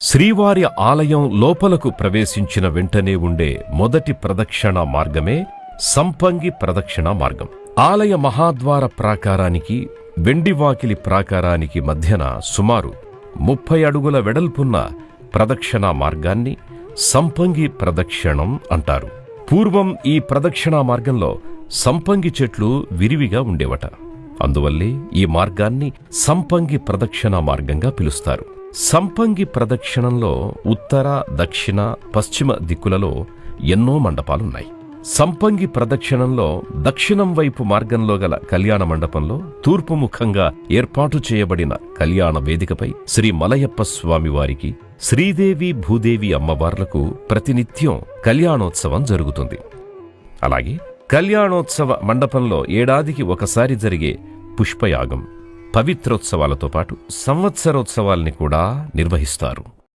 శ్రీవారి ఆలయం లోపలకు ప్రవేశించిన వెంటనే ఉండే మొదటి ప్రదక్షిణ మార్గమే సంపంగి ప్రదక్షిణ మార్గం. ఆలయ మహాద్వార ప్రాకారానికి, వెండివాకిలి ప్రాకారానికి మధ్యన సుమారు 30 అడుగుల వెడల్పున్న ప్రదక్షిణా మార్గాన్ని సంపంగి ప్రదక్షిణం అంటారు. పూర్వం ఈ ప్రదక్షిణా మార్గంలో సంపంగి చెట్లు విరివిగా ఉండేవట. అందువల్లే ఈ మార్గాన్ని సంపంగి ప్రదక్షిణా మార్గంగా పిలుస్తారు. సంపంగి ప్రదక్షిణంలో ఉత్తర, దక్షిణ, పశ్చిమ దిక్కులలో ఎన్నో మండపాలున్నాయి. సంపంగి ప్రదక్షిణంలో దక్షిణం వైపు మార్గంలో గల కళ్యాణ మండపంలో తూర్పు ముఖంగా ఏర్పాటు చేయబడిన కళ్యాణ వేదికపై శ్రీ మలయప్ప స్వామివారికి, శ్రీదేవి భూదేవి అమ్మవార్లకు ప్రతినిత్యం కళ్యాణోత్సవం జరుగుతుంది. అలాగే కళ్యాణోత్సవ మండపంలో ఏడాదికి ఒకసారి జరిగే పుష్పయాగం, పవిత్రోత్సవాలతో పాటు సంవత్సరోత్సవాల్ని కూడా నిర్వహిస్తారు.